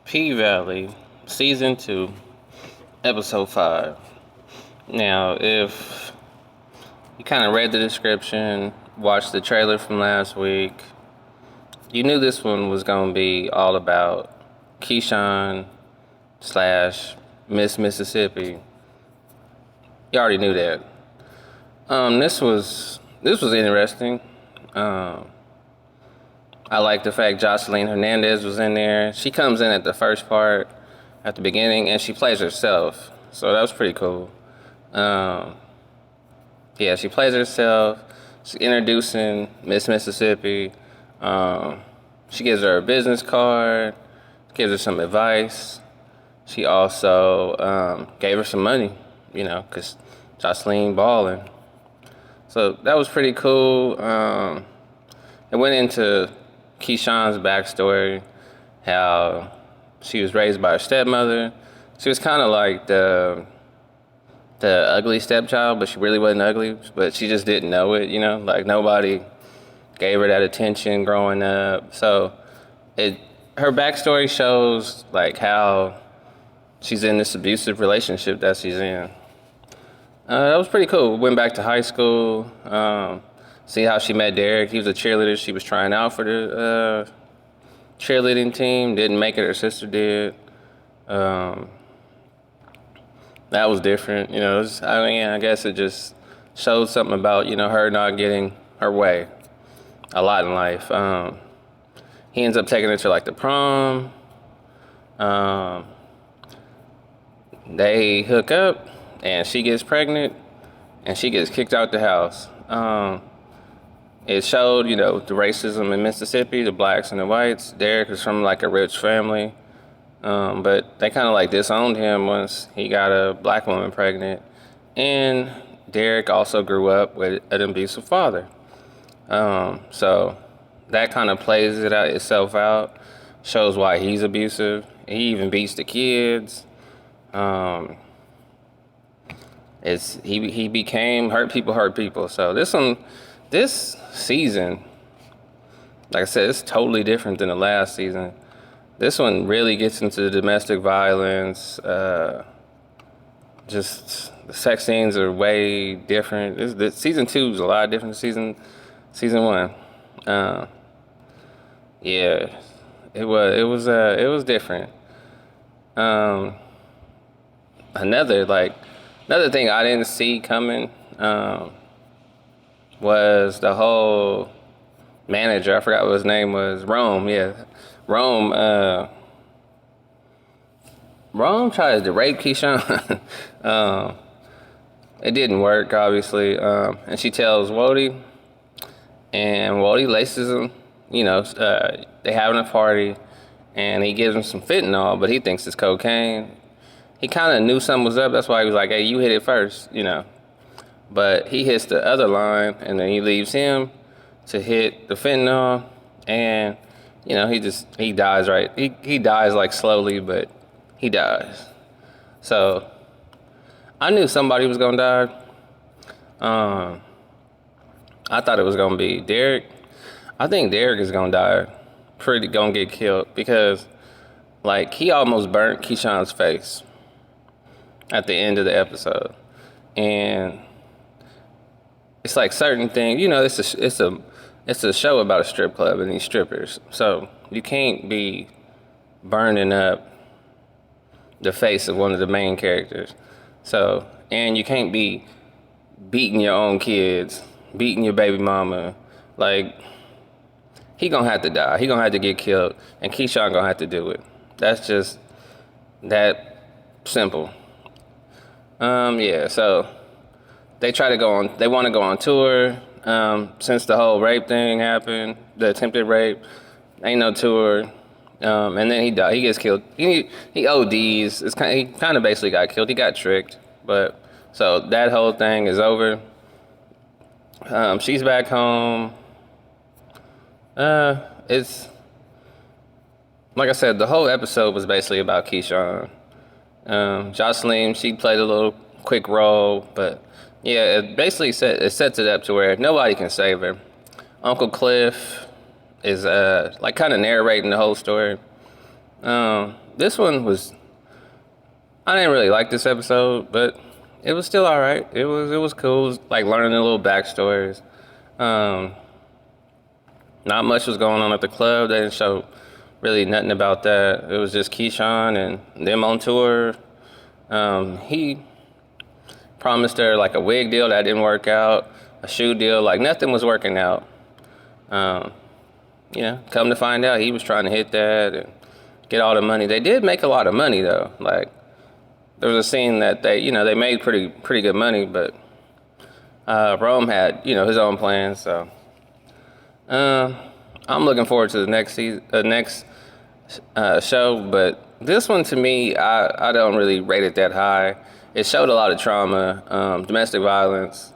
P-Valley, Season 2, Episode 5. Now, if you kind of read the description, watched the trailer from last week, you knew this one was going to be all about Keyshawn slash Miss Mississippi. You already knew that. This was interesting. I like the fact Joseline Hernandez was in there. She comes in at the first part, at the beginning, and she plays herself. So that was pretty cool. She plays herself. She's introducing Miss Mississippi. She gives her a business card, gives her some advice. She also gave her some money, because Joseline balling. So that was pretty cool. It went into Keyshawn's backstory, how she was raised by her stepmother. She was kind of like the ugly stepchild, but she really wasn't ugly, but she just didn't know it, like nobody gave her that attention growing up. So her backstory shows like how she's in this abusive relationship that she's in. That was pretty cool. Went back to high school, see how she met Derek. He was a cheerleader. She was trying out for the cheerleading team. Didn't make it. Her sister did. That was different. I guess it just showed something about, her not getting her way a lot in life. He ends up taking her to like the prom. They hook up and she gets pregnant and she gets kicked out the house. It showed, the racism in Mississippi, the blacks and the whites. Derek is from like a rich family. But they kind of like disowned him once he got a black woman pregnant. And Derek also grew up with an abusive father. So that kind of plays itself out, shows why he's abusive. He even beats the kids. He became hurt people. So this season, like I said, it's totally different than the last season. This one really gets into the domestic violence. Just the sex scenes are way different. Season 2 is a lot different than season 1. It was different. Another thing I didn't see coming was the whole manager. I forgot what his name was. Rome, yeah. Rome tries to rape Keyshawn. It didn't work, obviously. And she tells Wody, and Wody laces him. They having a party, and he gives him some fentanyl, but he thinks it's cocaine. He kind of knew something was up. That's why he was like, hey, you hit it first, But he hits the other line, and then he leaves him to hit the fentanyl, and he dies right. He dies like slowly, but he dies. So I knew somebody was gonna die. I thought it was gonna be Derek. I think Derek is gonna die. Gonna get killed because like he almost burnt Keyshawn's face at the end of the episode, and it's like certain things. It's a show about a strip club and these strippers. So you can't be burning up the face of one of the main characters. So, and you can't be beating your own kids, beating your baby mama. Like, he gonna have to die. He gonna have to get killed. And Keyshawn gonna have to do it. That's just that simple. So they want to go on tour. Since the whole rape thing happened, the attempted rape, ain't no tour. And then he died. He gets killed. He ODs. He kind of basically got killed. He got tricked. But so that whole thing is over. She's back home. It's like I said, the whole episode was basically about Keyshawn. Joseline, she played a little quick role, but yeah, it basically sets it up to where nobody can save her. Uncle Cliff is kind of narrating the whole story. This one was, I didn't really like this episode, but it was still all right. It was cool. It was like learning the little backstories. Um, Not much was going on at the club. They didn't show really nothing about that. It was just Keyshawn and them on tour. He promised her like a wig deal that didn't work out, a shoe deal, like nothing was working out. Um, Come to find out, he was trying to hit that and get all the money. They did make a lot of money though. Like there was a scene that they made pretty good money, but Rome had his own plans. So I'm looking forward to the next season, next show. But this one to me, I don't really rate it that high. It showed a lot of trauma, domestic violence,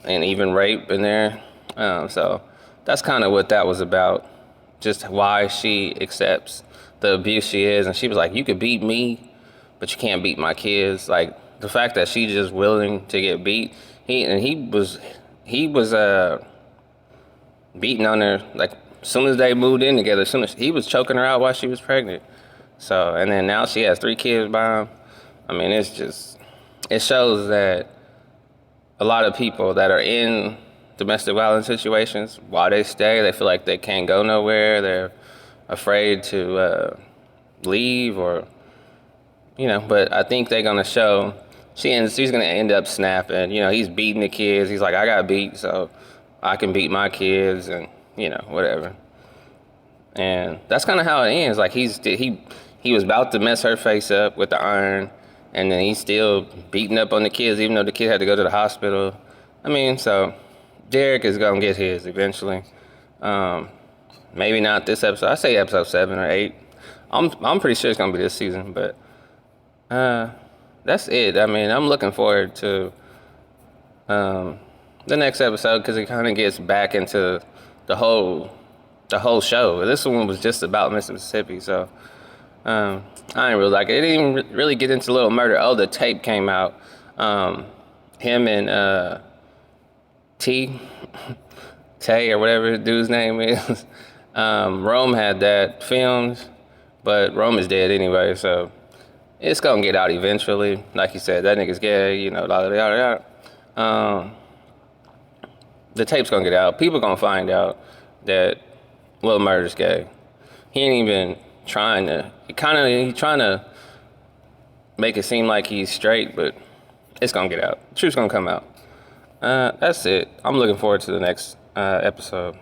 and even rape in there. So that's kind of what that was about. Just why she accepts the abuse she is. And she was like, you could beat me, but you can't beat my kids. Like the fact that she's just willing to get beat. He was beating on her like as soon as they moved in together. As soon as he was choking her out while she was pregnant. So and then now she has 3 kids by him. I mean, it shows that a lot of people that are in domestic violence situations, while they stay, they feel like they can't go nowhere. They're afraid to leave but I think they're going to show she's going to end up snapping. He's beating the kids. He's like, I got beat, so I can beat my kids and, whatever. And that's kind of how it ends. Like he was about to mess her face up with the iron, and then he's still beating up on the kids, even though the kid had to go to the hospital. I mean, so Derek is going to get his eventually. Maybe not this episode. I say episode 7 or 8. I'm pretty sure it's going to be this season, but that's it. I mean, I'm looking forward to the next episode because it kind of gets back into the whole show. This one was just about Mississippi, so I didn't really like it. It didn't even really get into Little Murder. Oh, the tape came out. Him and Tay or whatever his dude's name is. Rome had that filmed, but Rome is dead anyway, so it's gonna get out eventually. Like you said, that nigga's gay, yada yada. The tape's gonna get out. People gonna find out that Lil Murder's gay. He ain't even trying to. He's trying to make it seem like he's straight, but it's gonna get out. The truth's gonna come out. That's it. I'm looking forward to the next episode.